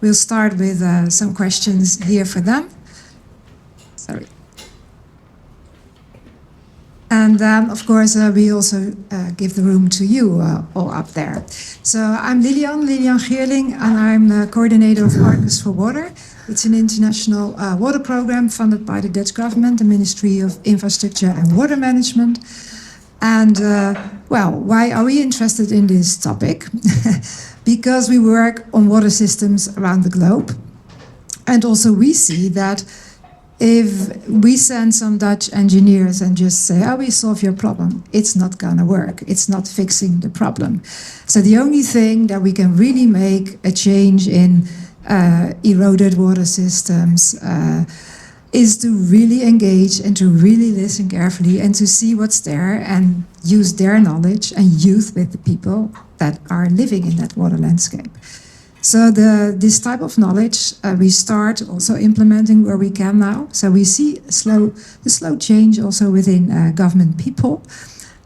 We'll start with some questions here for them. Sorry. And then, of course, we also give the room to you all up there. So I'm Lilian Geerling, and I'm coordinator of Partners for Water. It's an international water program funded by the Dutch government, the Ministry of Infrastructure and Water Management. And, well, why are we interested in this topic? Because we work on water systems around the globe. And also we see that if we send some Dutch engineers and just say, oh, we solve your problem, it's not gonna work. It's not fixing the problem. So the only thing that we can really make a change in eroded water systems is to really engage and to really listen carefully and to see what's there and use their knowledge and youth with the people that are living in that water landscape. So this type of knowledge we start also implementing where we can now. So we see the slow change also within government people.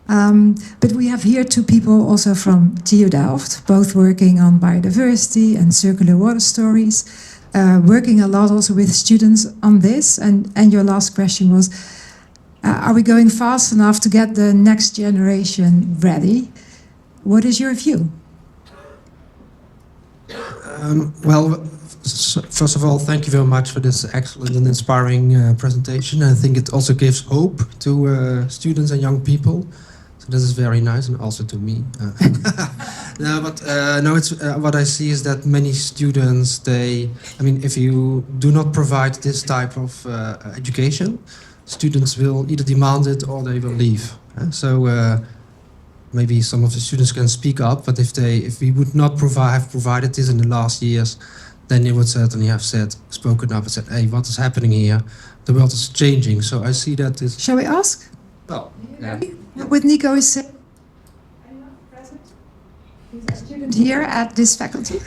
But we have here two people also from TU Delft, both working on biodiversity and circular water stories, working a lot also with students on this. And your last question was, are we going fast enough to get the next generation ready? What is your view? Well, first of all, thank you very much for this excellent and inspiring presentation. I think it also gives hope to students and young people. So this is very nice, and also to me. No, it's what I see is that many students, if you do not provide this type of education, students will either demand it or they will leave. Maybe some of the students can speak up, but if we would not have provided this in the last years, then they would certainly have spoken up and said, hey, what is happening here? The world is changing. So I see that this... Shall we ask? Well, yeah. What Nico is saying. I'm not present. He's a student here at this faculty.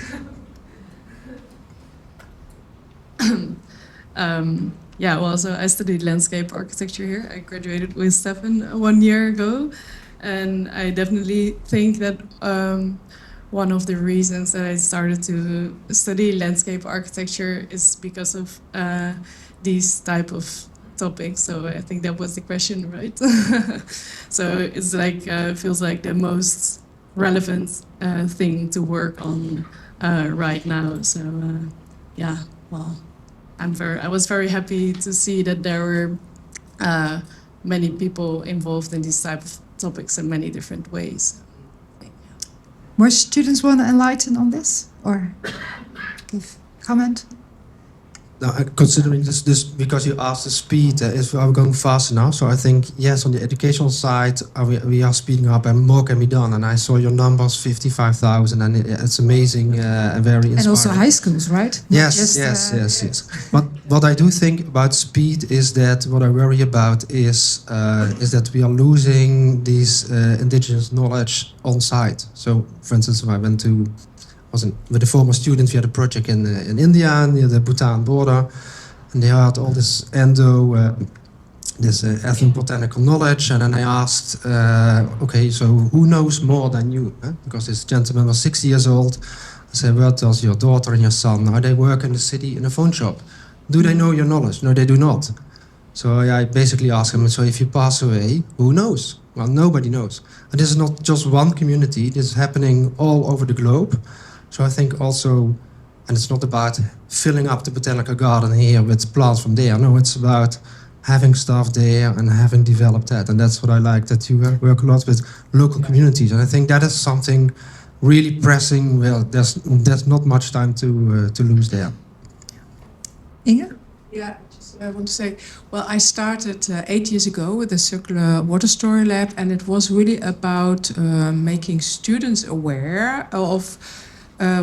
Yeah, well, so I studied landscape architecture here. I graduated with Steffen 1 year ago. And I definitely think that one of the reasons that I started to study landscape architecture is because of these type of topics. So I think that was the question, right? So it's like feels like the most relevant thing to work on right now. So yeah, well, I was very happy to see that there were many people involved in this type of topics in many different ways. More students want to enlighten on this or give comment? Now, considering this, because you asked the speed, if we are going fast enough, so I think, yes, on the educational side, we are speeding up and more can be done. And I saw your numbers, 55,000, and it's amazing and very inspiring. And also high schools, right? Yes. But what I do think about speed is that what I worry about is that we are losing these indigenous knowledge on site. So, for instance, I went to... with a former student, we had a project in India near the Bhutan border, and they had all this ethnobotanical knowledge. And then I asked, okay, so who knows more than you? Because this gentleman was 60 years old. I said, where does your daughter and your son? Now they work in the city in a phone shop. Do they know your knowledge? No, they do not. So I basically asked him, so if you pass away, who knows? Well, nobody knows. And this is not just one community. This is happening all over the globe. So I think also, and it's not about filling up the botanical garden here with plants from there. No, it's about having staff there and having developed that. And that's what I like, that you work a lot with local communities. And I think that is something really pressing. Well, there's not much time to lose there. Inge? Yeah, I want to say, well, I started 8 years ago with the Circular Water Story Lab, and it was really about making students aware of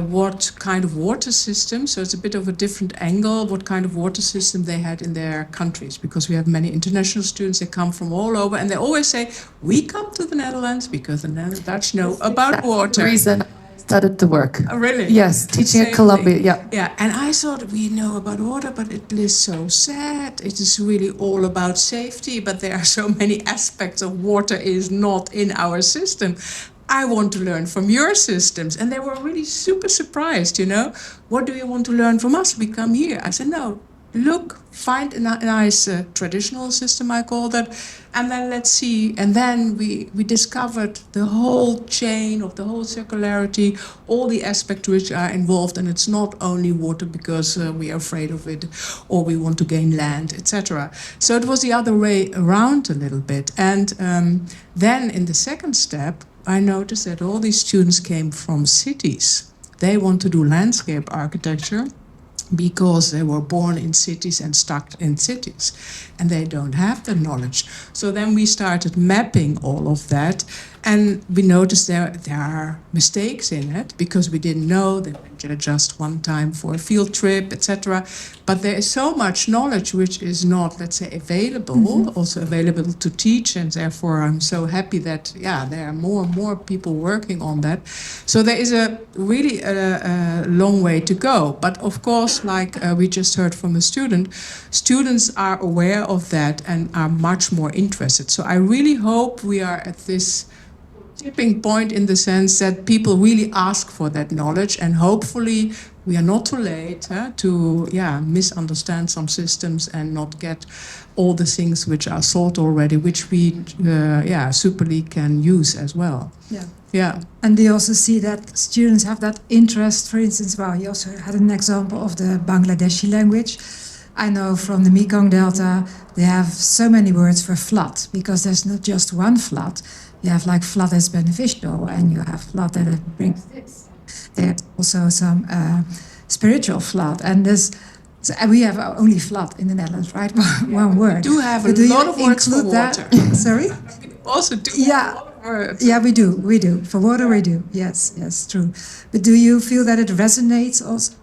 what kind of water system, so it's a bit of a different angle, what kind of water system they had in their countries, because we have many international students that come from all over, and they always say, we come to the Netherlands because the Dutch know about water. The reason I started to work. Oh, really? Yes, teaching at Columbia, yeah. Yeah, and I thought we know about water, but it is so sad. It is really all about safety, but there are so many aspects of water is not in our system. I want to learn from your systems. And they were really super surprised, you know. What do you want to learn from us? We come here. I said, no, look, find a nice traditional system, I call that, and then let's see. And then we discovered the whole chain of the whole circularity, all the aspects which are involved, and it's not only water because we are afraid of it or we want to gain land, etc. So it was the other way around a little bit. And then in the second step, I noticed that all these students came from cities. They want to do landscape architecture because they were born in cities and stuck in cities, and they don't have the knowledge. So then we started mapping all of that, and we noticed there are mistakes in it because we didn't know. They went there just one time for a field trip, etc. But there is so much knowledge which is not, let's say, available, also available to teach, and therefore I'm so happy that there are more and more people working on that. So there is a really a long way to go. But of course, like we just heard from a student, students are aware of that and are much more interested. So I really hope we are at this tipping point in the sense that people really ask for that knowledge, and hopefully we are not too late to misunderstand some systems and not get all the things which are thought already, which we superly can use as well. Yeah. And they also see that students have that interest. For instance, you also had an example of the Bangladeshi language. I know from the Mekong Delta, they have so many words for flood, because there's not just one flood. You have like flood that's beneficial, and you have flood that brings this. There's also some spiritual flood, and we have only flood in the Netherlands, right? One word. We do have a lot of words for water. Sorry? Also do a lot of words. Yeah, we do. For water we do. Yes, true. But do you feel that it resonates also?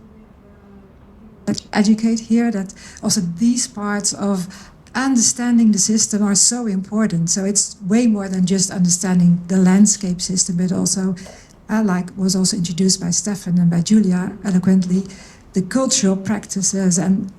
Educate here that also these parts of understanding the system are so important. So it's way more than just understanding the landscape system, but also, like was also introduced by Steffen and by Julia eloquently, the cultural practices and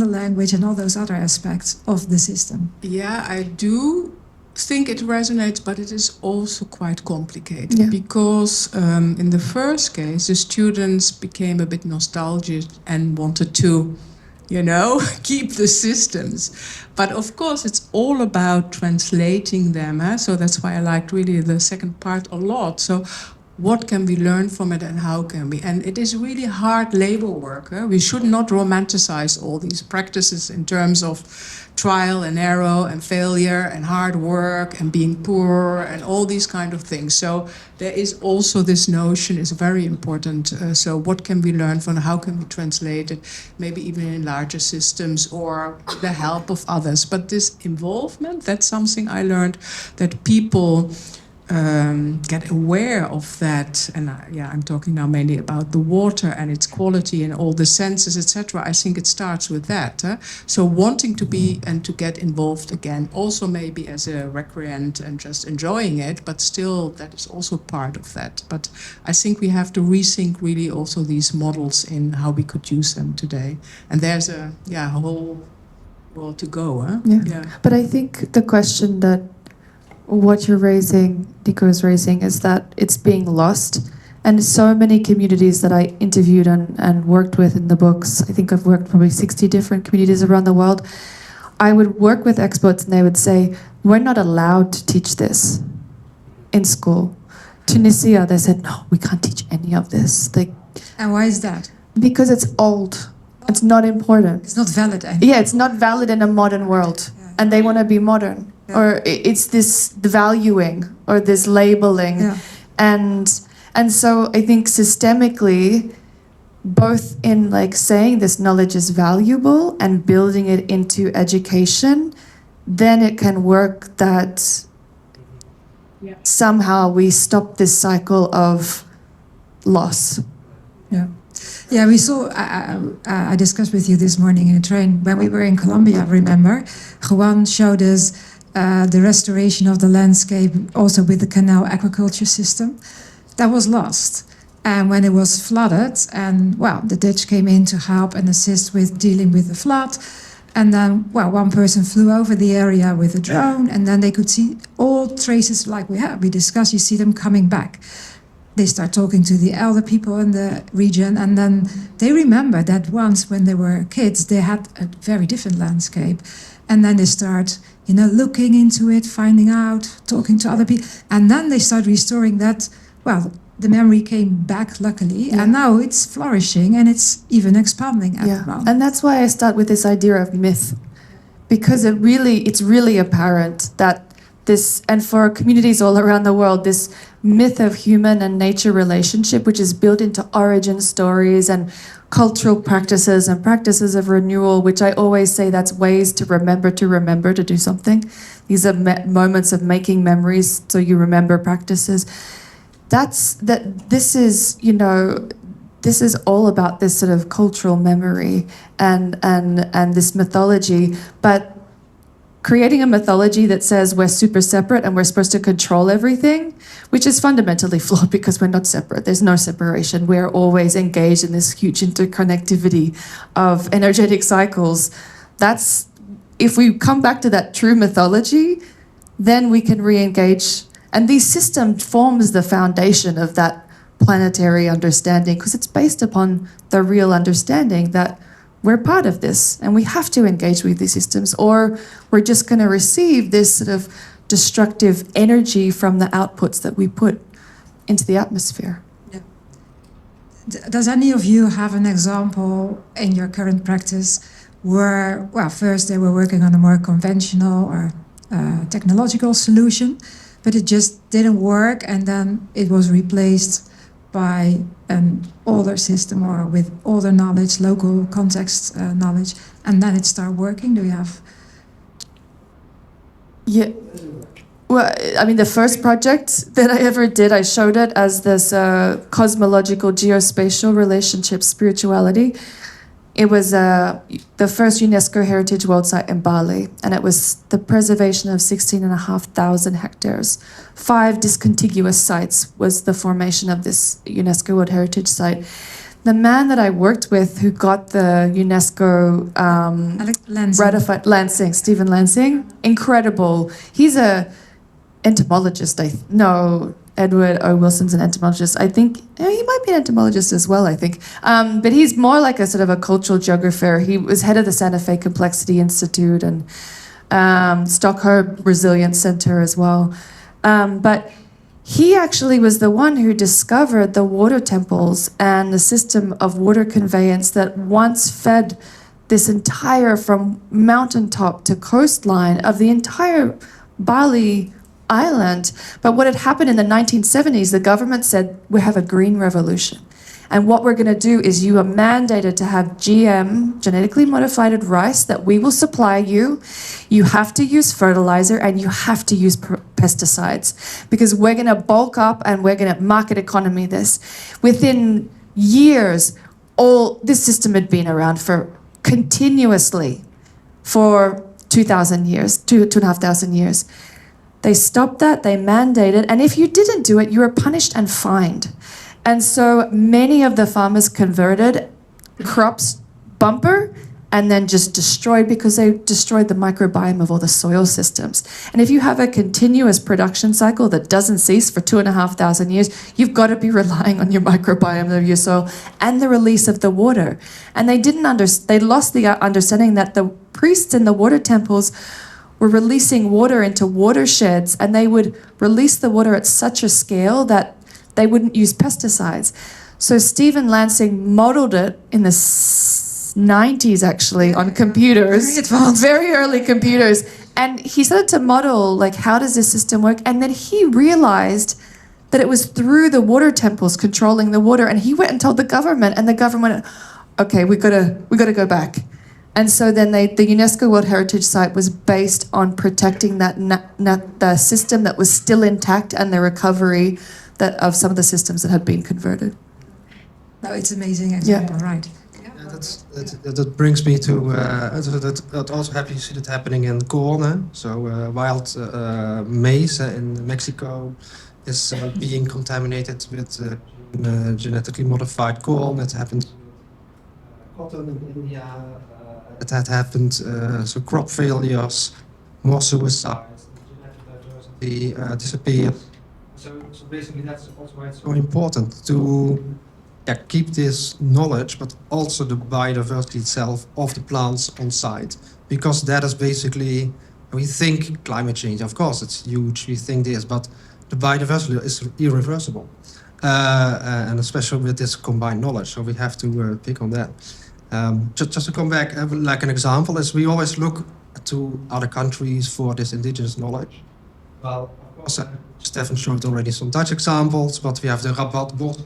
the language and all those other aspects of the system. Yeah, I do think it resonates, but it is also quite complicated because in the first case, the students became a bit nostalgic and wanted to, keep the systems. But of course, it's all about translating them. So that's why I liked really the second part a lot. So what can we learn from it and how can we? And it is really hard labor work. We should not romanticize all these practices in terms of trial and error and failure and hard work and being poor and all these kind of things. So there is also this notion is very important. So what can we learn from, how can we translate it, maybe even in larger systems or the help of others. But this involvement, that's something I learned, that people get aware of that, and I'm talking now mainly about the water and its quality and all the senses, etc. I think it starts with that. So wanting to be and to get involved again, also maybe as a recreant and just enjoying it, but still that is also part of that. But I think we have to rethink really also these models in how we could use them today. And there's a whole world to go. Yeah. But I think the question that what you're raising, Nico is raising, is that it's being lost. And so many communities that I interviewed and worked with in the books, I think I've worked probably 60 different communities around the world. I would work with experts and they would say, we're not allowed to teach this in school. Tunisia, they said, no, we can't teach any of this. And why is that? Because it's old. It's not important. It's not valid anymore. Yeah, it's not valid in a modern world. Yeah. And they want to be modern. Yeah. Or it's this valuing or this labeling. Yeah. And so I think systemically, both in like saying this knowledge is valuable and building it into education, then it can work that somehow we stop this cycle of loss. Yeah, we saw, I discussed with you this morning in a train, when we were in Colombia, remember? Juan showed us the restoration of the landscape, also with the canal aquaculture system. That was lost. And when it was flooded, and the Dutch came in to help and assist with dealing with the flood, And then, well, one person flew over the area with a drone, and then they could see all traces like we discussed. You see them coming back. They start talking to the elder people in the region, and then they remember that once when they were kids, they had a very different landscape. And then they start, looking into it, finding out, talking to other people. And then they start restoring that, well, the memory came back, luckily, and now it's flourishing and it's even expanding at the moment. And that's why I start with this idea of myth, because it's really apparent that this, and for communities all around the world, this myth of human and nature relationship, which is built into origin stories and cultural practices and practices of renewal, which I always say that's ways to remember to do something. These are moments of making memories, so you remember practices. This is all about this sort of cultural memory and this mythology, but creating a mythology that says we're super separate and we're supposed to control everything, which is fundamentally flawed because we're not separate. There's no separation. We're always engaged in this huge interconnectivity of energetic cycles. If we come back to that true mythology, then we can re-engage. And these systems forms the foundation of that planetary understanding, because it's based upon the real understanding that we're part of this and we have to engage with these systems, or we're just going to receive this sort of destructive energy from the outputs that we put into the atmosphere. Yeah. Does any of you have an example in your current practice where, well, first they were working on a more conventional or technological solution, but it just didn't work, and then it was replaced by an older system or with older knowledge, local context knowledge, and then it started working? Do you have? Yeah. Well, I mean, the first project that I ever did, I showed it as this cosmological geospatial relationship spirituality. It was the first UNESCO Heritage World Site in Bali, and it was the preservation of 16,500 hectares. 5 discontiguous sites was the formation of this UNESCO World Heritage Site. The man that I worked with who got the UNESCO ratified, Lansing, Stephen Lansing, incredible. He's a entomologist, Edward O. Wilson's an entomologist. I think he might be an entomologist as well, I think. But he's more like a sort of a cultural geographer. He was head of the Santa Fe Complexity Institute and Stockholm Resilience Center as well. But he actually was the one who discovered the water temples and the system of water conveyance that once fed this entire, from mountaintop to coastline of the entire Bali island. But what had happened in the 1970s, the government said, we have a green revolution. And what we're going to do is you are mandated to have GM, genetically modified rice, that we will supply you. You have to use fertilizer and you have to use pesticides, because we're going to bulk up and we're going to market economy this. Within years, this system had been around for continuously for 2,000 years, 2,500 years. They stopped that, they mandated, and if you didn't do it, you were punished and fined. And so many of the farmers converted crops bumper and then just destroyed, because they destroyed the microbiome of all the soil systems. And if you have a continuous production cycle that doesn't cease for 2,500 years, you've got to be relying on your microbiome of your soil and the release of the water. And they lost the understanding that the priests in the water temples were releasing water into watersheds, and they would release the water at such a scale that they wouldn't use pesticides. So Stephen Lansing modeled it in the 90s, actually, on computers. Very advanced. Very early computers. And he started to model, like, how does this system work? And then he realized that it was through the water temples controlling the water. And he went and told the government, and the government went, okay, we gotta go back. And so then the UNESCO World Heritage Site was based on protecting the system that was still intact and the recovery of some of the systems that had been converted. No, it's an amazing example, right? That brings me to that also happy to see that happening in corn. So wild maize in Mexico is being contaminated with genetically modified corn. That happened cotton in India, it had happened, so crop failures, more suicides, genetic diversity disappeared. So basically that's also why it's so important to keep this knowledge, but also the biodiversity itself of the plants on site. Because that is basically, we think climate change, of course, it's huge, we think this, but the biodiversity is irreversible. And especially with this combined knowledge, so we have to pick on that. Just to come back, like an example is we always look to other countries for this indigenous knowledge. Well, of course, Steffen showed already some Dutch examples, but we have the rabatbossen,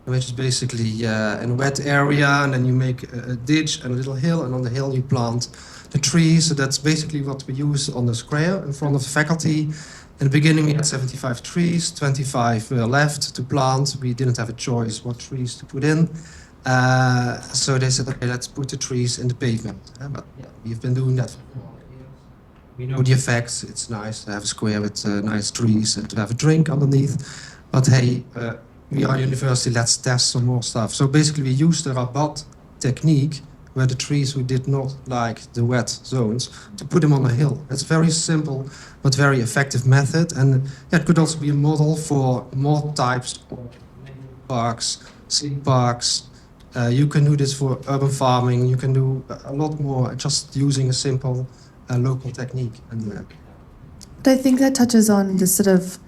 which is basically in a wet area, and then you make a ditch and a little hill, and on the hill you plant the trees. So that's basically what we use on the square in front of the faculty. In the beginning we had 75 trees, 25 were left to plant. We didn't have a choice what trees to put in. So they said, okay, let's put the trees in the pavement. But yeah, we've been doing that for 4 years. We know the effects. It's nice to have a square with nice trees and to have a drink underneath. But hey, we are a university, let's test some more stuff. So basically we use the rabat technique where the trees who did not like the wet zones to put them on a hill. It's a very simple but very effective method, and it could also be a model for more types of parks, city parks. You can do this for urban farming. You can do a lot more just using a simple local technique. And But I think that touches on the sort of,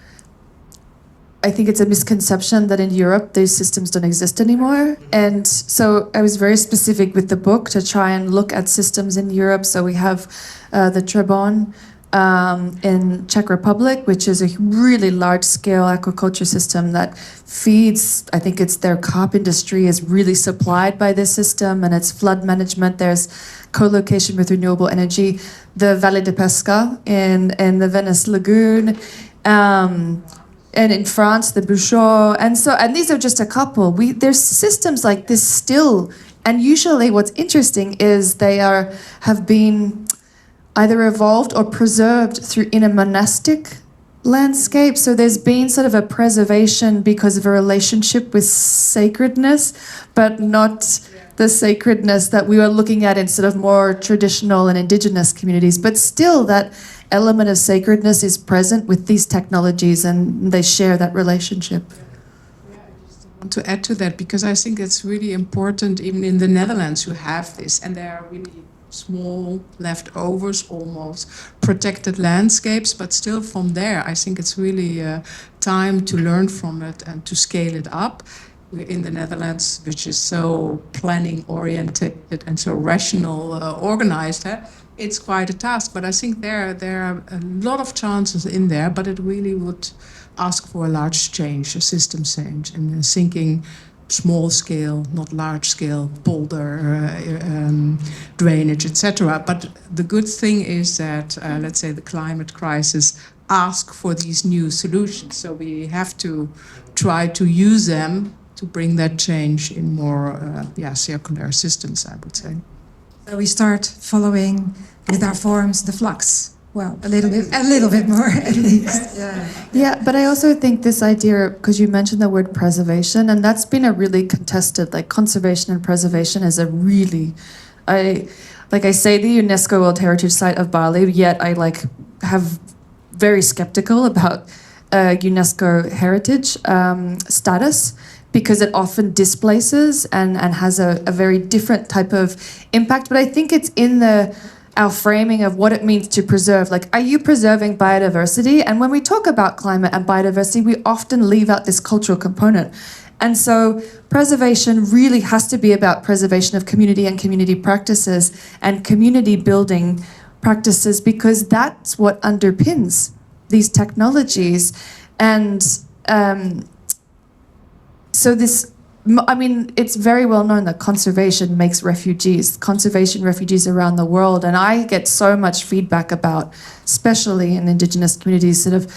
I think it's a misconception that in Europe these systems don't exist anymore. And so I was very specific with the book to try and look at systems in Europe. So we have the Trebon in Czech Republic, which is a really large-scale aquaculture system that feeds, I think it's their carp industry is really supplied by this system, and it's flood management. There's co-location with renewable energy. The Valle de Pesca in the Venice Lagoon, and in France, the Bouchot, and these are just a couple. There's systems like this still, and usually what's interesting is they have been either evolved or preserved in a monastic landscape. So there's been sort of a preservation because of a relationship with sacredness, but not the sacredness that we were looking at in sort of more traditional and indigenous communities. But still that element of sacredness is present with these technologies, and they share that relationship. To add to that, because I think it's really important, even in the Netherlands you have this, and there are really small leftovers, almost protected landscapes, but still from there I think it's really time to learn from it and to scale it up. In the Netherlands, which is so planning oriented and so rational, organized, it's quite a task. But I think there are a lot of chances in there, but it really would ask for a large change, a system change, and thinking small scale, not large scale, boulder, drainage, etc. But the good thing is that, let's say, the climate crisis asks for these new solutions. So we have to try to use them to bring that change in more circular systems, I would say. So we start following with our forms the flux. Well, a little bit more at least. Yeah, but I also think this idea, because you mentioned the word preservation, and that's been a really contested, like conservation and preservation is a really, I say the UNESCO World Heritage Site of Bali, yet I have very skeptical about UNESCO heritage status, because it often displaces and has a very different type of impact. But I think it's in our framing of what it means to preserve. Like, are you preserving biodiversity? And when we talk about climate and biodiversity, we often leave out this cultural component. And so preservation really has to be about preservation of community and community practices and community building practices, because that's what underpins these technologies. And so it's very well known that conservation makes conservation refugees around the world. And I get so much feedback about, especially in Indigenous communities, sort of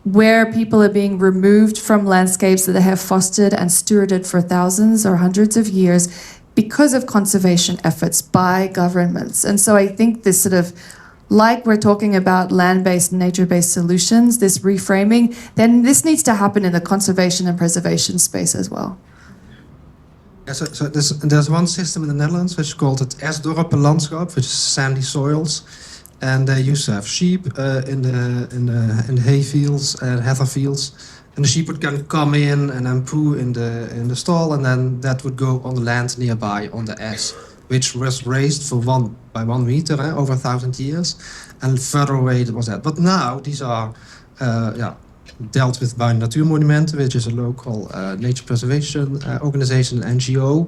where people are being removed from landscapes that they have fostered and stewarded for thousands or hundreds of years because of conservation efforts by governments. And so I think this sort of, like we're talking about land-based and nature-based solutions, this reframing, then this needs to happen in the conservation and preservation space as well. Yeah, so there's one system in the Netherlands which is called het Esdorpenlandschap, which is sandy soils, and they used to have sheep in the hay fields and heather fields, and the sheep would come in and then poo in the stall, and then that would go on the land nearby on the es, which was raised for 1 meter over 1,000 years, and further away it was that. But now these are dealt with by Natuurmonumenten, which is a local nature preservation organization, NGO.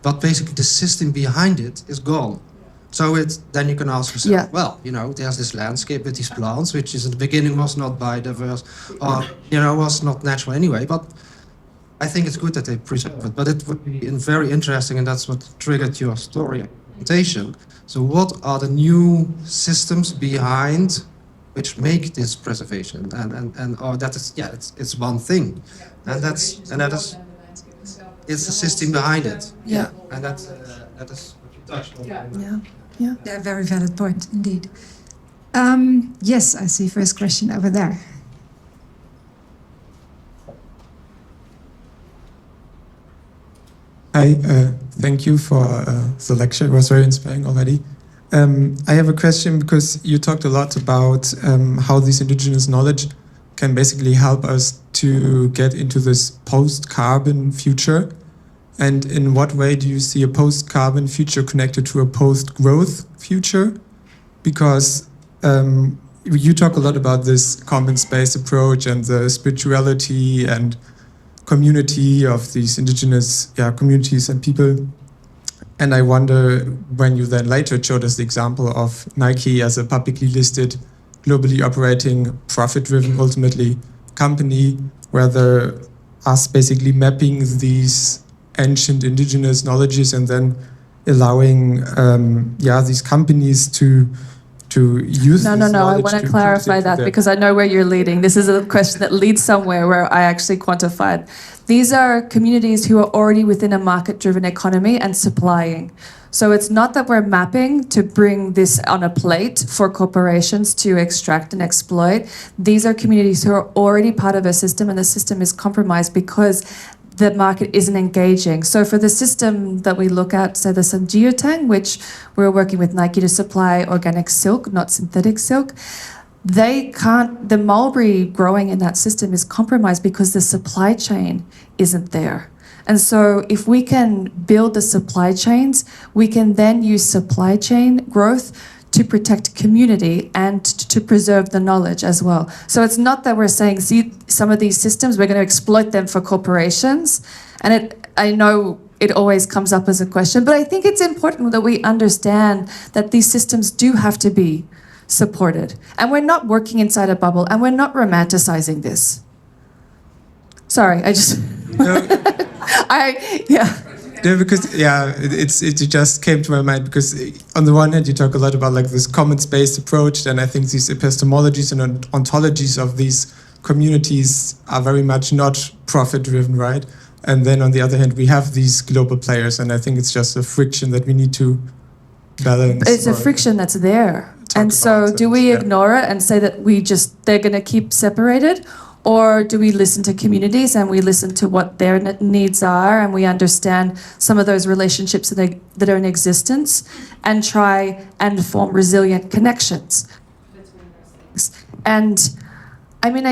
But basically the system behind it is gone. So then you can ask yourself, well, there's this landscape with these plants, which is in the beginning was not biodiverse, or, was not natural anyway. But I think it's good that they preserve it. But it would be very interesting, and that's what triggered your story presentation. So what are the new systems behind which make this preservation, and that is it's one thing, and that is it's the system behind it, and that is what you touched on. Yeah, very valid point indeed. Yes, I see first question over there. Hi, thank you for the lecture. It was very inspiring already. I have a question because you talked a lot about how this indigenous knowledge can basically help us to get into this post-carbon future. And in what way do you see a post-carbon future connected to a post-growth future? Because you talk a lot about this common space approach and the spirituality and community of these indigenous communities and people. And I wonder, when you then later showed us the example of Nike as a publicly listed, globally operating, profit-driven, ultimately, company, whether us basically mapping these ancient indigenous knowledges and then allowing these companies to use No, I want to clarify that because I know where you're leading. This is a question that leads somewhere where I actually quantified. These are communities who are already within a market-driven economy and supplying. So it's not that we're mapping to bring this on a plate for corporations to extract and exploit. These are communities who are already part of a system, and the system is compromised because the market isn't engaging. So for the system that we look at, say the Sanjiotang, which we're working with Nike to supply organic silk, not synthetic silk, the mulberry growing in that system is compromised because the supply chain isn't there. And so if we can build the supply chains, we can then use supply chain growth to protect community and to preserve the knowledge as well. So it's not that we're saying, see, some of these systems, we're going to exploit them for corporations. And I know it always comes up as a question, but I think it's important that we understand that these systems do have to be supported. And we're not working inside a bubble, and we're not romanticizing this. Sorry, I just... No, because it just came to my mind because on the one hand you talk a lot about like this common space approach, and I think these epistemologies and ontologies of these communities are very much not profit driven, right? And then on the other hand we have these global players, and I think it's just a friction that we need to balance. It's a friction that's there. And so do we ignore it and say that they're going to keep separated? Or do we listen to communities and we listen to what their needs are, and we understand some of those relationships that are in existence and try and form resilient connections between those things? And I mean,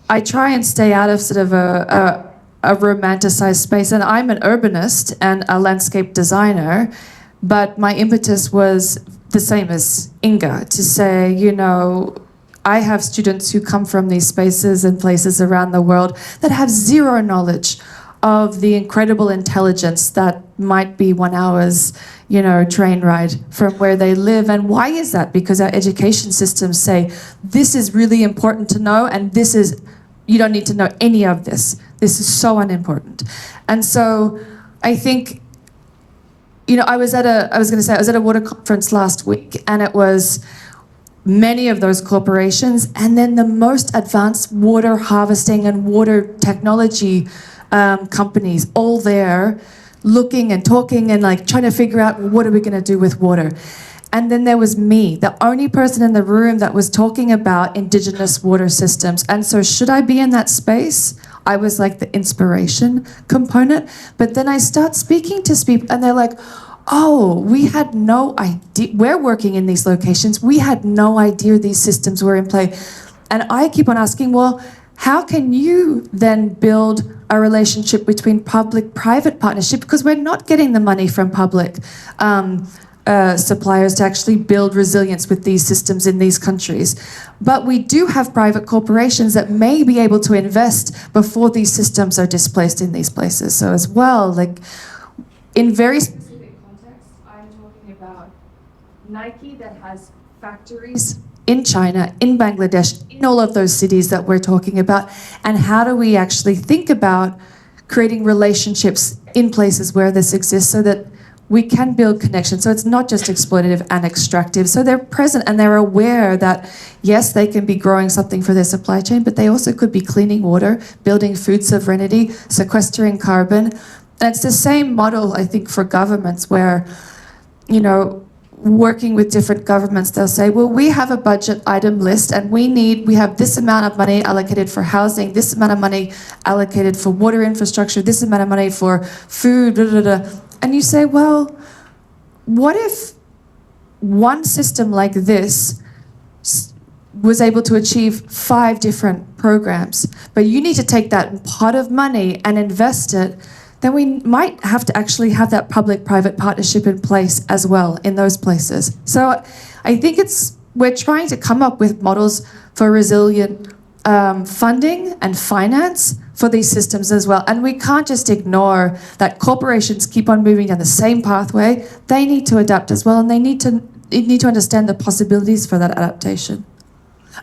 I try and stay out of sort of a romanticized space, and I'm an urbanist and a landscape designer, but my impetus was the same as Inga, to say, I have students who come from these spaces and places around the world that have zero knowledge of the incredible intelligence that might be 1 hour's, train ride from where they live. And why is that? Because our education systems say, this is really important to know, and you don't need to know any of this. This is so unimportant. And so I think, I was at a water conference last week, and it was many of those corporations, and then the most advanced water harvesting and water technology companies all there looking and talking and like trying to figure out, what are we going to do with water? And then there was me, the only person in the room that was talking about indigenous water systems. And so should I be in that space? I was like the inspiration component. But then I start speaking to people and they're like, oh, we had no idea. We're working in these locations. We had no idea these systems were in play. And I keep on asking, well, how can you then build a relationship between public-private partnership? Because we're not getting the money from public suppliers to actually build resilience with these systems in these countries. But we do have private corporations that may be able to invest before these systems are displaced in these places. So as well, like in very specific contexts, I'm talking about Nike that has factories in China, in Bangladesh, in all of those cities that we're talking about. And how do we actually think about creating relationships in places where this exists so that we can build connections. So it's not just exploitative and extractive. So they're present and they're aware that, yes, they can be growing something for their supply chain, but they also could be cleaning water, building food sovereignty, sequestering carbon. And it's the same model, I think, for governments where, you know, working with different governments, they'll say, well, we have a budget item list and we have this amount of money allocated for housing, this amount of money allocated for water infrastructure, this amount of money for food, blah, blah, blah. And you say, well, what if one system like this was able to achieve 5 different programs, but you need to take that pot of money and invest it, then we might have to actually have that public-private partnership in place as well in those places. So I think we're trying to come up with models for resilient funding and finance for these systems as well. And we can't just ignore that corporations keep on moving down the same pathway. They need to adapt as well, and they need to understand the possibilities for that adaptation.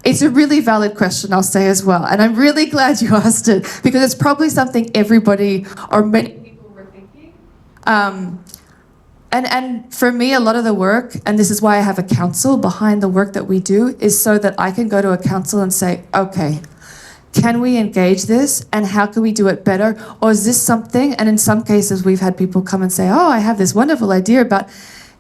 It's a really valid question, I'll say as well. And I'm really glad you asked it, because it's probably something everybody or many people were thinking. And for me, a lot of the work, and this is why I have a council behind the work that we do, is so that I can go to a council and say, okay, can we engage this and how can we do it better? Or is this something, and in some cases we've had people come and say, oh, I have this wonderful idea about,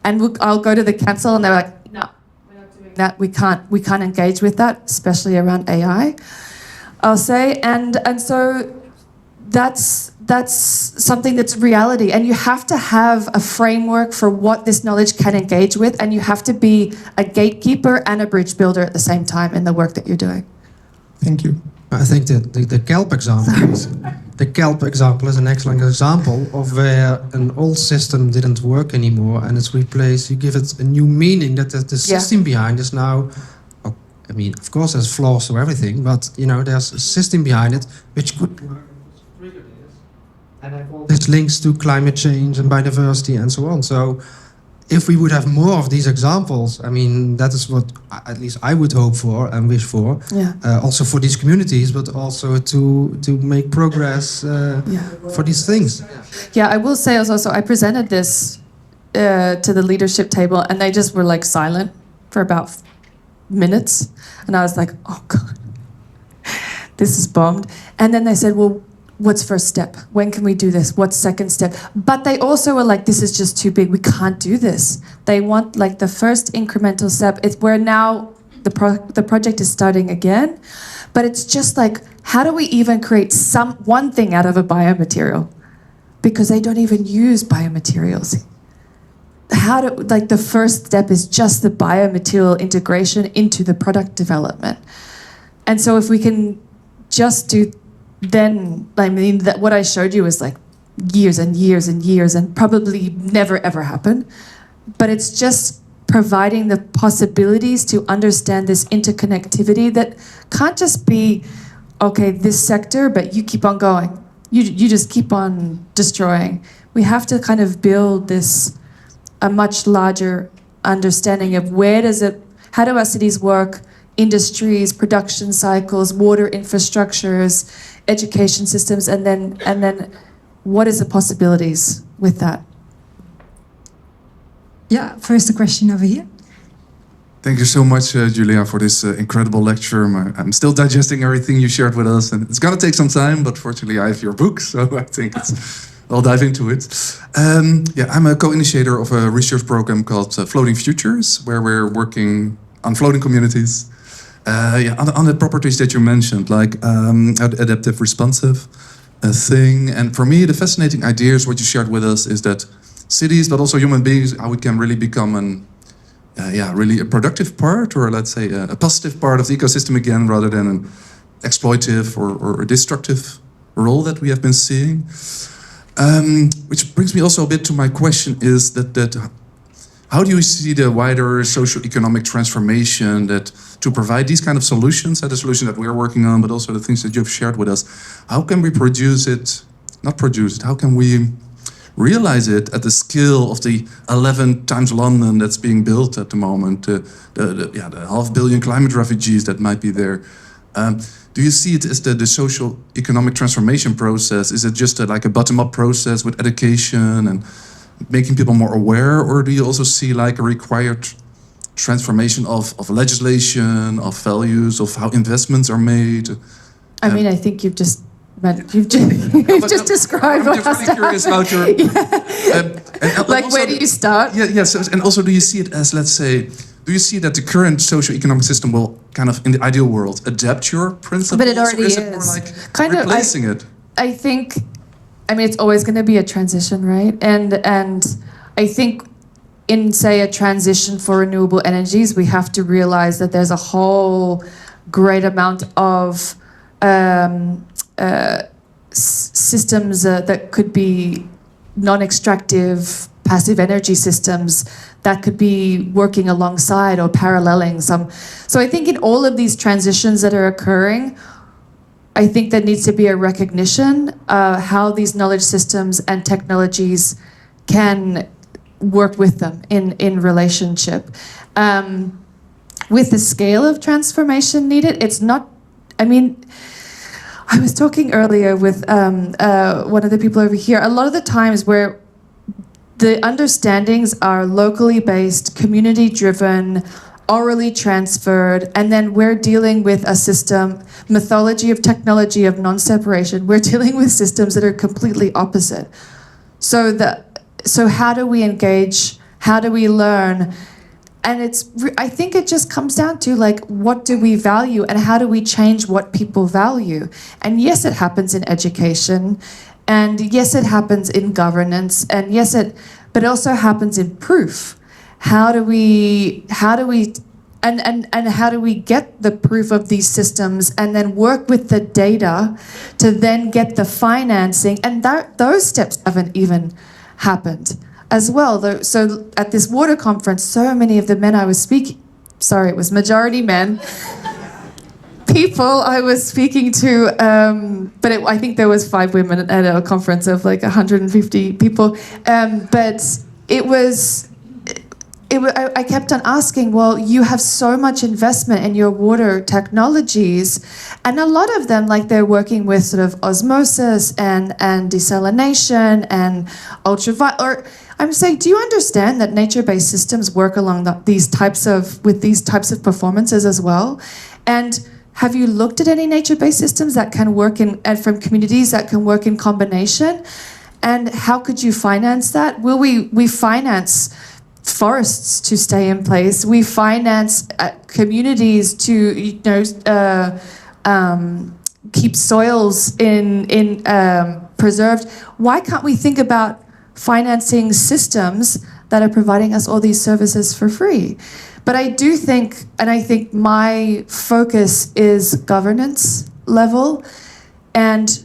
and I'll go to the council and they're like, no, we're not doing that. We can't engage with that, especially around AI, I'll say. And so that's something that's reality, and you have to have a framework for what this knowledge can engage with, and you have to be a gatekeeper and a bridge builder at the same time in the work that you're doing. Thank you. I think the kelp example is an excellent example of where an old system didn't work anymore and it's replaced. You give it a new meaning that the system behind is now. I mean, of course, there's flaws to everything, but you know, there's a system behind it which could work. And have all these links to climate change and biodiversity and so on. So if we would have more of these examples, I mean, that is what at least I would hope for and wish for. Yeah. Also for these communities, but also to make progress for these things. Yeah, I will say also, I presented this to the leadership table and they just were like silent for about minutes. And I was like, oh God, this is bombed. And then they said, well, what's first step? When can we do this? What's second step? But they also were like, this is just too big. We can't do this. They want like the first incremental step. It's where now the project is starting again. But it's just like, how do we even create one thing out of a biomaterial? Because they don't even use biomaterials. The first step is just the biomaterial integration into the product development. And so if we can just do then, I mean, that what I showed you is like years and years and years and probably never ever happen. But it's just providing the possibilities to understand this interconnectivity that can't just be, okay, this sector, but you keep on going. You just keep on destroying. We have to kind of build a much larger understanding of how do our cities work, industries, production cycles, water infrastructures, education systems, and then what is the possibilities with that? Yeah, first a question over here. Thank you so much, Julia, for this incredible lecture. I'm still digesting everything you shared with us, and it's going to take some time, but fortunately I have your book, so I think I'll dive into it. I'm a co-initiator of a research program called Floating Futures, where we're working on floating communities. On the properties that you mentioned, like adaptive responsive thing. And for me, the fascinating idea is what you shared with us is that cities, but also human beings, how we can really become really a productive part, or let's say a positive part of the ecosystem again, rather than an exploitive or a destructive role that we have been seeing. Which brings me also a bit to my question is that how do you see the wider socio-economic transformation that to provide these kind of solutions, the solution that we're working on, but also the things that you've shared with us, how can we how can we realize it at the scale of the 11 times London that's being built at the moment, the 500 million climate refugees that might be there. Do you see it as the social economic transformation process? Is it just like a bottom-up process with education and making people more aware, or do you also see like a required transformation of legislation, of values, of how investments are made? I mean, I think you've just described I'm just really curious about your... like, where do you start? Yes, and also do you see it as, let's say, do you see that the current socio-economic system will kind of, in the ideal world, adapt your principles? But it already is. is. It more like kind replacing it? I think, I mean, it's always going to be a transition, right? And I think in, say, a transition for renewable energies, we have to realize that there's a whole great amount of systems that could be non-extractive, passive energy systems that could be working alongside or paralleling some. So I think in all of these transitions that are occurring, I think there needs to be a recognition how these knowledge systems and technologies can work with them in relationship. With the scale of transformation needed, it's not, I mean, I was talking earlier with one of the people over here. A lot of the times where the understandings are locally based, community-driven, orally transferred, and then we're dealing with a system, mythology of technology of non-separation. We're dealing with systems that are completely opposite. So how do we engage? How do we learn? And I think it just comes down to like, what do we value and how do we change what people value? And yes, it happens in education, and yes, it happens in governance, and yes, but it also happens in proof. How do we get the proof of these systems and then work with the data to then get the financing? And those steps haven't even happened as well. So at this water conference, so many of the men I was speaking, it was majority men, people I was speaking to, but I think there was 5 women at a conference of like 150 people. But I kept on asking, well, you have so much investment in your water technologies, and a lot of them, like they're working with sort of osmosis and desalination and ultraviolet. Or I'm saying, do you understand that nature-based systems work along these types of performances as well? And have you looked at any nature-based systems that can work and from communities that can work in combination? And how could you finance that? Will we finance forests to stay in place? We finance communities to keep soils in preserved. Why can't we think about financing systems that are providing us all these services for free? But I do think, and I think my focus is governance level, and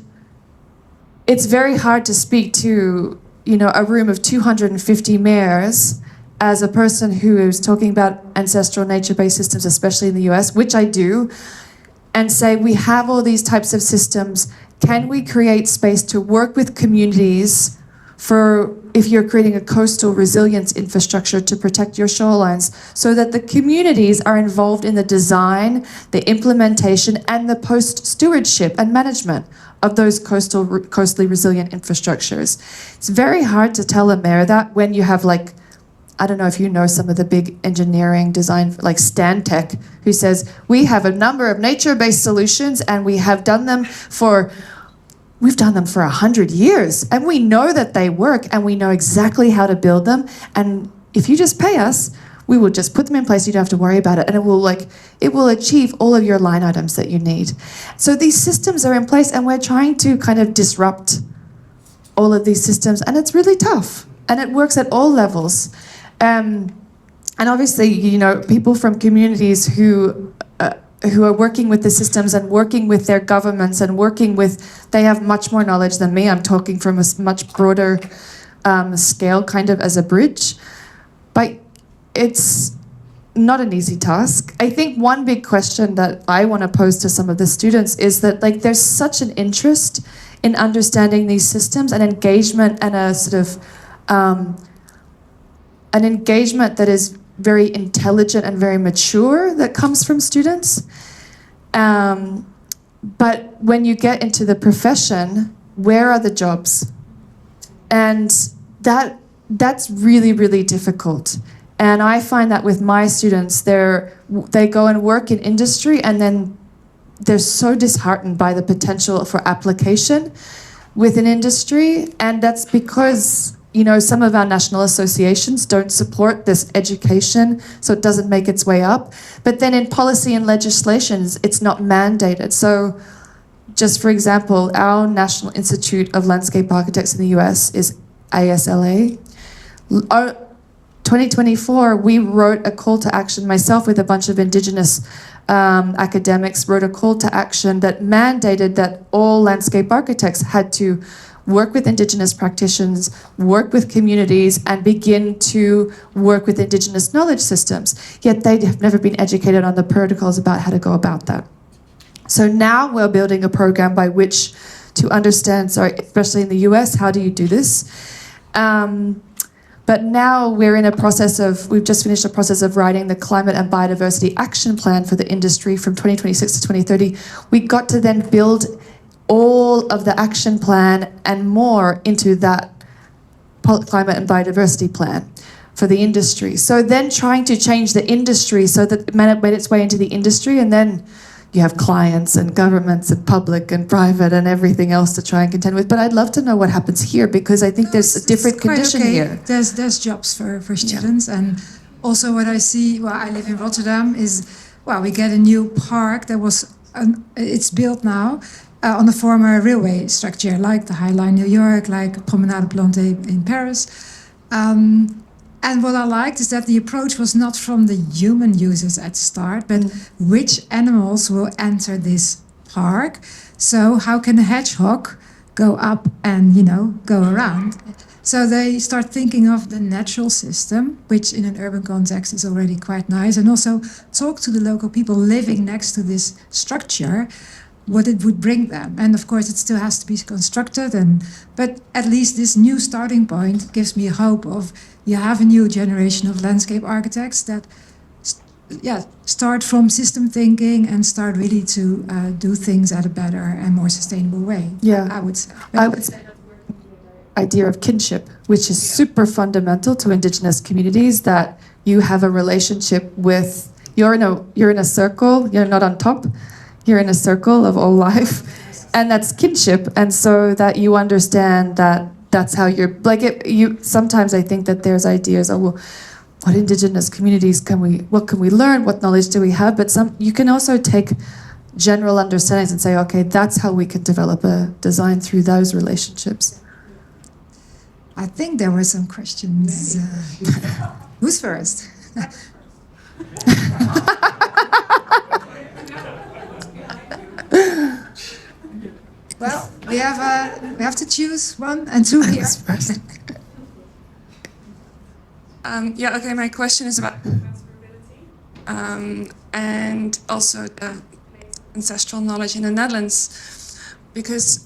it's very hard to speak to, a room of 250 mayors as a person who is talking about ancestral nature-based systems, especially in the US, which I do, and say we have all these types of systems. Can we create space to work with communities for if you're creating a coastal resilience infrastructure to protect your shorelines, so that the communities are involved in the design, the implementation, and the post-stewardship and management of those coastally resilient infrastructures. It's very hard to tell a mayor that when you have I don't know if you know some of the big engineering design, like Stantec, who says, we have a number of nature-based solutions and we've done them for 100 years, and we know that they work and we know exactly how to build them. And if you just pay us, We will just put them in place. You don't have to worry about it, and it will achieve all of your line items that you need. So these systems are in place, and we're trying to kind of disrupt all of these systems, and it's really tough. And it works at all levels. And obviously, you know, people from communities who are working with the systems and working with their governments and they have much more knowledge than me. I'm talking from a much broader scale, kind of as a bridge. But it's not an easy task. I think one big question that I want to pose to some of the students is that, like, there's such an interest in understanding these systems and engagement, and a sort of an engagement that is very intelligent and very mature that comes from students. But when you get into the profession, where are the jobs? And that's really, really difficult. And I find that with my students, they go and work in industry, and then they're so disheartened by the potential for application within industry. And that's because, you know, some of our national associations don't support this education, so it doesn't make its way up. But then in policy and legislations, it's not mandated. So just for example, our National Institute of Landscape Architects in the US is ASLA. 2024, we wrote a call to action, myself with a bunch of Indigenous academics, wrote a call to action that mandated that all landscape architects had to work with Indigenous practitioners, work with communities, and begin to work with Indigenous knowledge systems. Yet they have never been educated on the protocols about how to go about that. So now we're building a program by which to understand, especially in the US, how do you do this? But now we're in a process we've just finished a process of writing the Climate and Biodiversity Action Plan for the industry from 2026 to 2030. We got to then build all of the action plan and more into that climate and biodiversity plan for the industry. So then trying to change the industry so that it made its way into the industry, and then you have clients and governments and public and private and everything else to try and contend with. But I'd love to know what happens here, because I think there's a different condition here. There's jobs for students, and also what I see, well, I live in Rotterdam, is, well, we get a new park that was, it's built now, on the former railway structure, like the High Line New York, like Promenade Plantée in Paris. And what I liked is that the approach was not from the human users at the start, but which animals will enter this park. So how can a hedgehog go up and, you know, go around? So they start thinking of the natural system, which in an urban context is already quite nice, and also talk to the local people living next to this structure, what it would bring them. And of course it still has to be constructed, but at least this new starting point gives me hope of, you have a new generation of landscape architects that start from system thinking and start really to do things at a better and more sustainable way. Yeah, I would say. I would say the idea of kinship, which is super fundamental to Indigenous communities, that you have a relationship with, you're in a circle, you're not on top, you're in a circle of all life, and that's kinship. And so that you understand that that's how you're, like, sometimes I think that there's ideas, oh, well, what Indigenous communities what can we learn, what knowledge do we have? But you can also take general understandings and say, okay, that's how we can develop a design through those relationships. I think there were some questions. Who's first? Well, we have to choose one and two here. Okay, my question is about and also the ancestral knowledge in the Netherlands. Because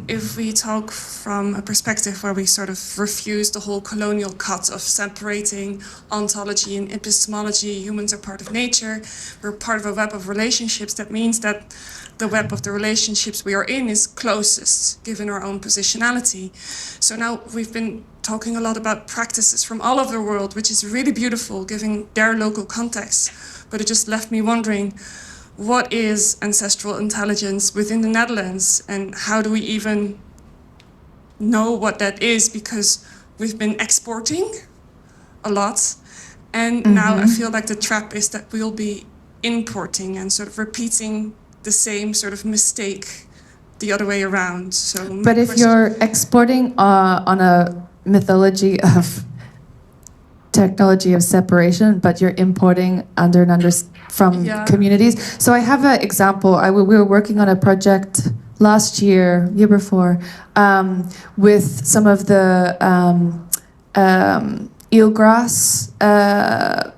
if we talk from a perspective where we sort of refuse the whole colonial cut of separating ontology and epistemology, humans are part of nature, we're part of a web of relationships, that means that the web of the relationships we are in is closest, given our own positionality. So now we've been talking a lot about practices from all over the world, which is really beautiful, given their local context. But it just left me wondering, what is ancestral intelligence within the Netherlands, and how do we even know what that is? Because we've been exporting a lot, And now I feel like the trap is that we'll be importing and sort of repeating the same sort of mistake the other way around. So, But if you're exporting on a mythology of technology of separation, but you're importing from communities. So I have an example. We were working on a project last year before, with some of the eelgrass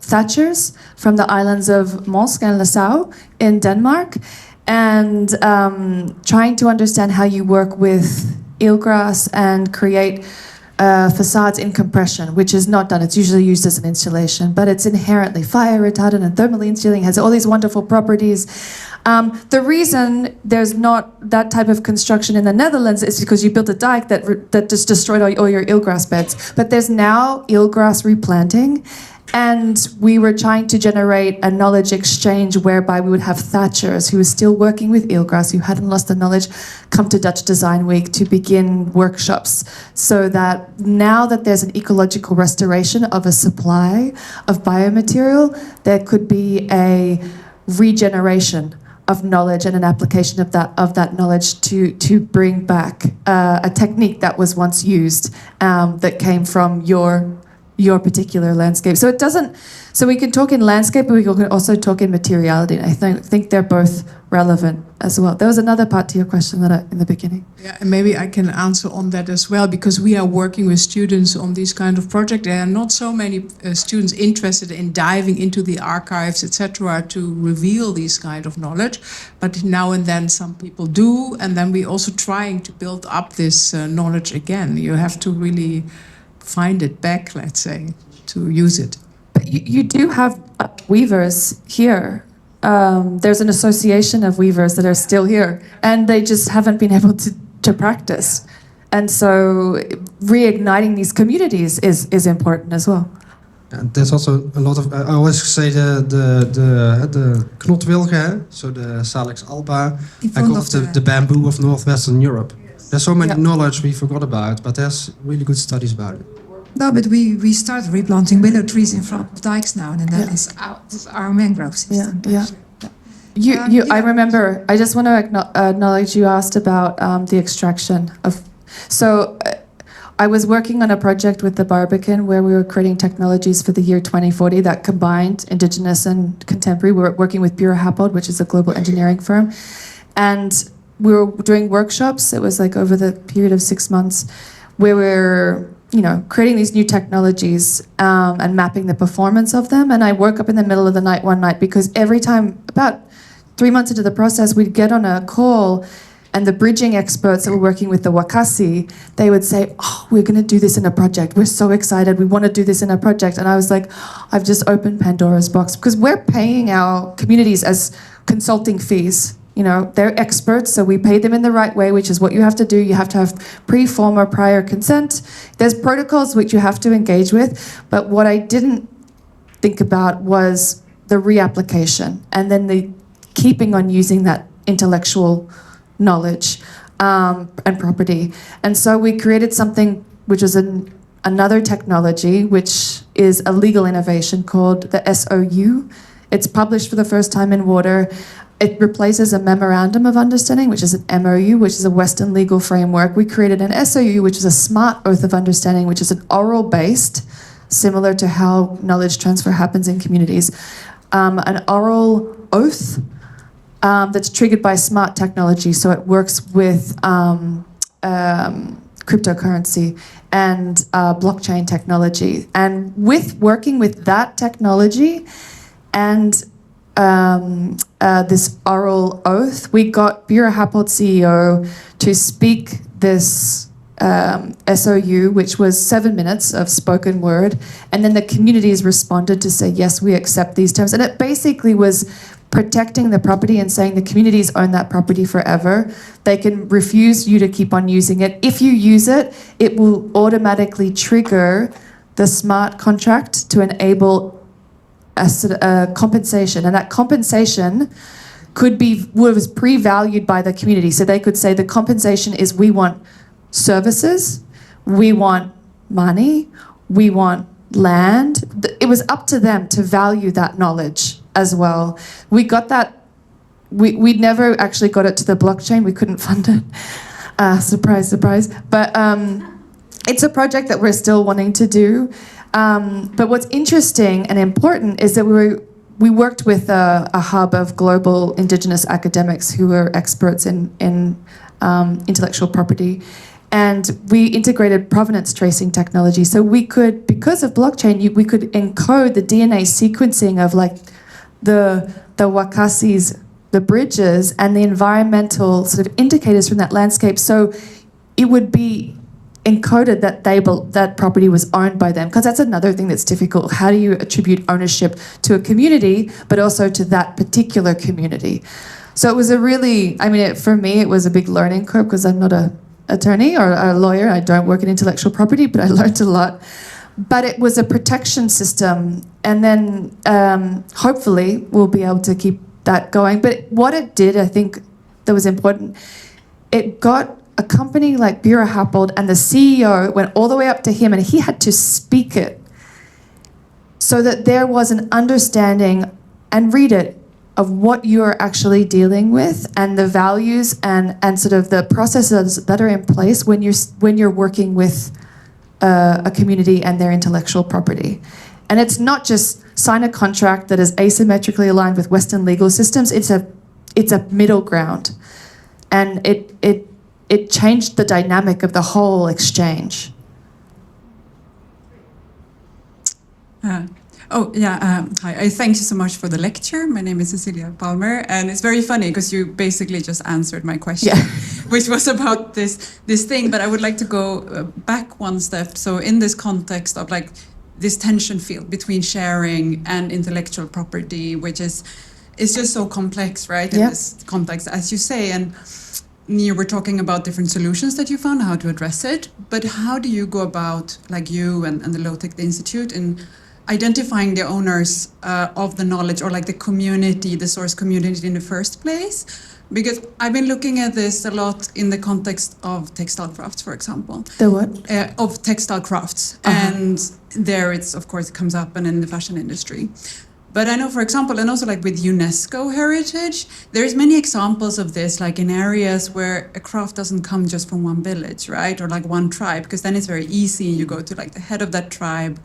thatchers from the islands of Mosque and Nassau in Denmark, and trying to understand how you work with eelgrass and create facades in compression, which is not done. It's usually used as an insulation, but it's inherently fire retardant and thermally insulating, has all these wonderful properties. The reason there's not that type of construction in the Netherlands is because you built a dike that just destroyed all your eelgrass beds. But there's now eelgrass replanting, and we were trying to generate a knowledge exchange whereby we would have thatchers who were still working with eelgrass, who hadn't lost the knowledge, come to Dutch Design Week to begin workshops, so that now that there's an ecological restoration of a supply of biomaterial, there could be a regeneration of knowledge and an application of that knowledge to bring back a technique that was once used, that came from your particular landscape. So it doesn't. So we can talk in landscape, but we can also talk in materiality. And I think they're both relevant as well. There was another part to your question in the beginning. Yeah, and maybe I can answer on that as well, because we are working with students on this kind of project. There are not so many students interested in diving into the archives, etc., to reveal this kind of knowledge. But now and then some people do, and then we're also trying to build up this knowledge again. You have to really find it back, let's say, to use it. But you do have weavers here. There's an association of weavers that are still here, and they just haven't been able to practice. And so reigniting these communities is important as well. And there's also a lot of, I always say the knotwilgen, so the Salix alba, I call it the bamboo of northwestern Europe. There's so many knowledge we forgot about, but there's really good studies about it. No, but we start replanting willow trees in front of dikes now, and that is our mangrove system. I remember. I just want to acknowledge you asked about the extraction of. So, I was working on a project with the Barbican where we were creating technologies for the year 2040 that combined indigenous and contemporary. We were working with Bureau Happold, which is a global engineering firm, and we were doing workshops. It was like over the period of 6 months, where we're creating these new technologies and mapping the performance of them. And I woke up in the middle of the night one night because every time, about 3 months into the process, we'd get on a call, and the bridging experts that were working with the Wakasi, they would say, "Oh, we're going to do this in a project. We're so excited. We want to do this in a project." And I was like, I've just opened Pandora's box, because we're paying our communities as consulting fees. They're experts, so we pay them in the right way, which is what you have to do. You have to have pre-form or prior consent. There's protocols which you have to engage with. But what I didn't think about was the reapplication, and then the keeping on using that intellectual knowledge and property. And so we created something which is another technology, which is a legal innovation called the SOU. It's published for the first time in Water. It replaces a Memorandum of Understanding, which is an MOU, which is a Western legal framework. We created an SOU, which is a Smart Oath of Understanding, which is an oral-based, similar to how knowledge transfer happens in communities. An oral oath that's triggered by smart technology, so it works with cryptocurrency and blockchain technology. And with working with that technology and this oral oath, we got Bureau Happold CEO to speak this SOU, which was 7 minutes of spoken word, and then the communities responded to say, yes, we accept these terms. And it basically was protecting the property and saying the communities own that property forever. They can refuse you to keep on using it. If you use it, it will automatically trigger the smart contract to enable a compensation, and that compensation was pre-valued by the community. So they could say the compensation is, we want services, we want money, we want land, it was up to them to value that knowledge as well. We got that. We never actually got it to the blockchain. We couldn't fund it. Surprise, surprise. But it's a project that we're still wanting to do. But what's interesting and important is that we worked with a hub of global Indigenous academics who are experts in intellectual property. And we integrated provenance tracing technology. So we could, because of blockchain, we could encode the DNA sequencing of like the Wakasis, the bridges, and the environmental sort of indicators from that landscape. So it would be encoded that that property was owned by them, because that's another thing that's difficult. How do you attribute ownership to a community, but also to that particular community? So it was a really, for me, it was a big learning curve, because I'm not an attorney or a lawyer. I don't work in intellectual property, but I learned a lot. But it was a protection system, and then hopefully we'll be able to keep that going. But what it did, I think, that was important, it got a company like Bura Happold, and the CEO went all the way up to him, and he had to speak it so that there was an understanding, and read it, of what you're actually dealing with, and the values and sort of the processes that are in place when you're working with a community and their intellectual property. And it's not just sign a contract that is asymmetrically aligned with Western legal systems. It's a middle ground, and it changed the dynamic of the whole exchange. Hi, I thank you so much for the lecture. My name is Cecilia Palmer, and it's very funny because you basically just answered my question, which was about this thing. But I would like to go back one step. So in this context of like this tension field between sharing and intellectual property, which is just so complex, right? In this context, as you say, and you were talking about different solutions that you found, how to address it. But how do you go about, like you and the Lo-TEK Institute, in identifying the owners of the knowledge, or like the community, the source community in the first place? Because I've been looking at this a lot in the context of textile crafts, for example. The what? Of textile crafts. And there it's, of course, it comes up, and in the fashion industry. But I know, for example, and also like with UNESCO heritage, there's many examples of this, like in areas where a craft doesn't come just from one village, right? Or like one tribe, because then it's very easy. You go to like the head of that tribe.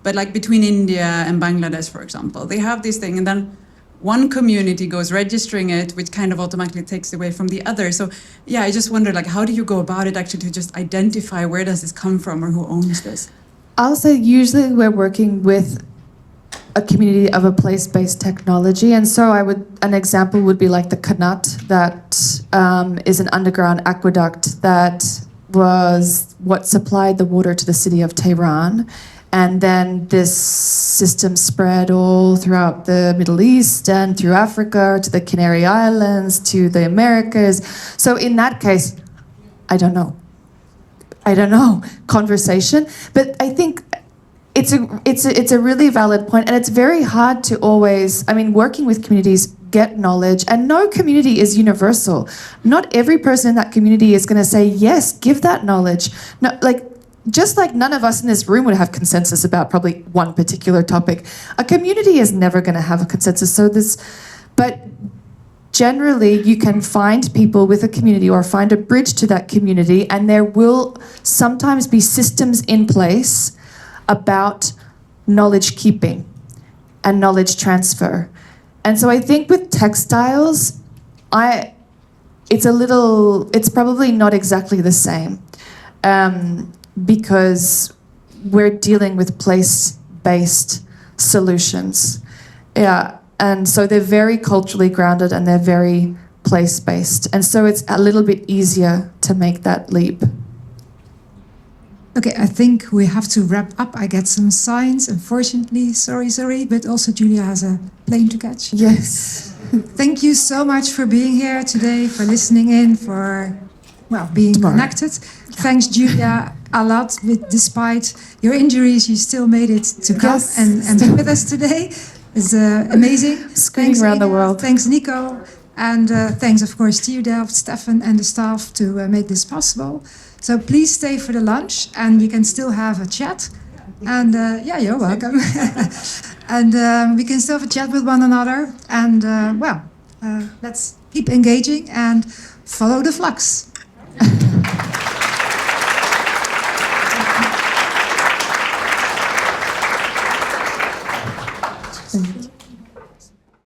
But like between India and Bangladesh, for example, they have this thing, and then one community goes registering it, which kind of automatically takes away from the other. So yeah, I just wonder, like, how do you go about it actually to just identify where does this come from, or who owns this? I'll say usually we're working with a community of a place-based technology, and so an example would be like the Kanat, that is an underground aqueduct that was what supplied the water to the city of Tehran. And then this system spread all throughout the Middle East and through Africa to the Canary Islands to the Americas. So in that case, I don't know, conversation. But I think it's a really valid point, and it's very hard to always, working with communities, get knowledge, and no community is universal. Not every person in that community is going to say, yes, give that knowledge. No, just like none of us in this room would have consensus about probably one particular topic, a community is never going to have a consensus. But generally you can find people with a community, or find a bridge to that community, and there will sometimes be systems in place about knowledge keeping and knowledge transfer. And so I think with textiles, it's probably not exactly the same. Because we're dealing with place-based solutions. Yeah, and so they're very culturally grounded, and they're very place-based. And so it's a little bit easier to make that leap. Okay, I think we have to wrap up. I get some signs, unfortunately. Sorry, but also Julia has a plane to catch. Yes. Thank you so much for being here today, for listening in, for being connected. Thanks, Julia, a lot. Despite your injuries, you still made it to come and be with us today. It's amazing. Screaming around the world. Thanks, Nico. And thanks, of course, to you, Delft, Steffen, and the staff to make this possible. So please stay for the lunch, and we can still have a chat. And yeah, you're welcome. And we can still have a chat with one another. And let's keep engaging and follow the flux.